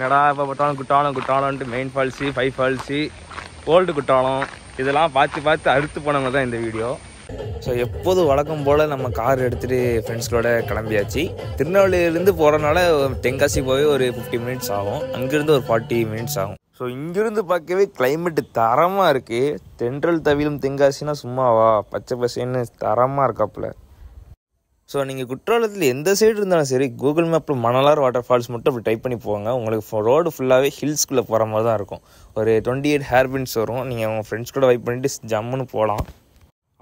என்னடா இப்போ பார்த்தாலும் Kuttalam main falls 5 falls old Kuttalam இதெல்லாம் பார்த்து அறுத்து போனவங்க தான் இந்த வீடியோ. ஸோ எப்போதும் வழக்கம் போல் நம்ம கார் எடுத்துகிட்டு ஃப்ரெண்ட்ஸ்களோட கிளம்பியாச்சு. திருநெல்வேலியிலேருந்து போகிறனால தென்காசி போய் ஒரு 50 மினிட்ஸ் ஆகும், அங்கேருந்து ஒரு 40 மினிட்ஸ் ஆகும். ஸோ இங்கேருந்து பார்க்கவே கிளைமேட்டு தரமாக இருக்குது. தென்றல் தவிலும் தென்காசினா சும்மாவா, பச்சை பசேன்னு தரமாக இருக்காப்புல. ஸோ நீங்கள் குற்றாலத்தில் எந்த சைடு இருந்தாலும் சரி, கூகுள் மேப்பில் மணலார் வாட்டர் ஃபால்ஸ் மட்டும் அப்படி டைப் பண்ணி போவாங்க. உங்களுக்கு ரோடு ஃபுல்லாகவே ஹில்ஸ்குள்ளே போகிற மாதிரி தான் இருக்கும். ஒரு 28 ஹேர்பின்ஸ் வரும். நீங்கள் உங்கள் ஃப்ரெண்ட்ஸ் கூட வைப் பண்ணிவிட்டு ஜம்முன்னு போகலாம்.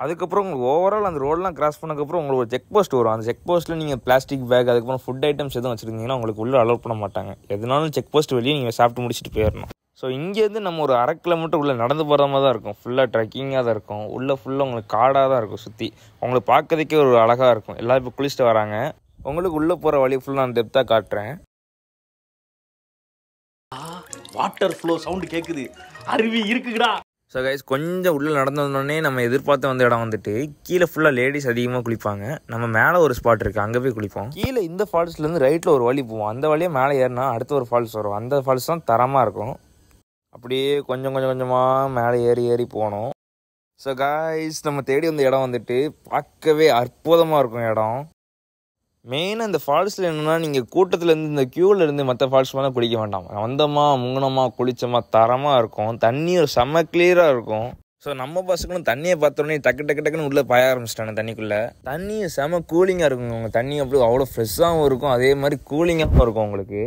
அதுக்கப்புறம் உங்களுக்கு ஓவரால் அந்த ரோடெலாம் கிராஸ் பண்ணக்கப்புறம் உங்களுக்கு ஒரு செக் போஸ்ட் வரும். அந்த செக் போஸ்ட்டில் நீங்கள் பிளாஸ்டிக் பேக் அதுக்கப்புறம் ஃபுட் ஐட்டம்ஸ் எதுவும் வச்சுருந்தீங்கன்னா உங்களுக்கு உள்ளே அலோவ் பண்ண மாட்டாங்க. எதுனாலும் செக் போஸ்ட் வெளியே நீங்கள் சாப்பிட்டு முடிச்சுட்டு போயிடணும். ஸோ இங்கேருந்து நம்ம ஒரு 1/2 கிலோமீட்டர் உள்ளே நடந்து போகிற மாதிரி தான் இருக்கும். ஃபுல்லாக ட்ரெக்கிங்காக தான் இருக்கும். உள்ளே ஃபுல்லாக உங்களுக்கு காடாக தான் இருக்கும். சுற்றி உங்களுக்கு பார்க்கறதுக்கே ஒரு அழகாக இருக்கும். எல்லோரும் இப்போ குளிச்சுட்டு வராங்க. உங்களுக்கு உள்ளே போகிற வழி ஃபுல்லாக நான் டெப்த்தாக காட்டுறேன். வாட்டர் ஃப்ளோ சவுண்டு கேட்குது, அருவி இருக்குடா. ஸோ கைஸ் கொஞ்சம் உள்ளே நடந்து வந்தோடனே நம்ம எதிர்பார்த்து வந்த இடம் வந்துட்டு கீழே ஃபுல்லாக லேடிஸ் அதிகமாக குளிப்பாங்க. நம்ம மேலே ஒரு ஸ்பாட் இருக்குது, அங்கே போய் குளிப்போம். கீழே இந்த ஃபால்ஸ்லேருந்து ரைட்டில் ஒரு வழி போவோம். அந்த வழியாக மேலே ஏறினா அடுத்த ஒரு ஃபால்ஸ் வரும். அந்த ஃபால்ஸ் தான் தரமாக இருக்கும். அப்படியே கொஞ்சமாக மேலே ஏறி போனோம். ஸோ காய்ஸ் நம்ம தேடி வந்த இடம் வந்துட்டு பார்க்கவே அற்புதமாக இருக்கும் இடம். மெயினாக இந்த ஃபால்ஸில் என்னென்னா, நீங்கள் கூட்டத்துலேருந்து இந்த க்யூவில் இருந்து மற்ற ஃபால்ஸ் மேலே குளிக்க வேண்டாம். வந்தோமா முங்கினோமா குளித்தோமா தரமாக இருக்கும். தண்ணி ஒரு செம்ம கிளியராக இருக்கும். ஸோ நம்ம பசங்களும் தண்ணியை பார்த்தோன்னே டக்குன்னு உள்ளே பாய ஆரம்பிச்சிட்டாங்க தண்ணிக்குள்ளே. தண்ணி செம்ம கூலிங்காக இருக்குங்க. உங்கள் தண்ணி அப்படி அவ்வளோ ஃப்ரெஷ்ஷாகவும் இருக்கும், அதே மாதிரி கூலிங்காகவும் இருக்கும் உங்களுக்கு.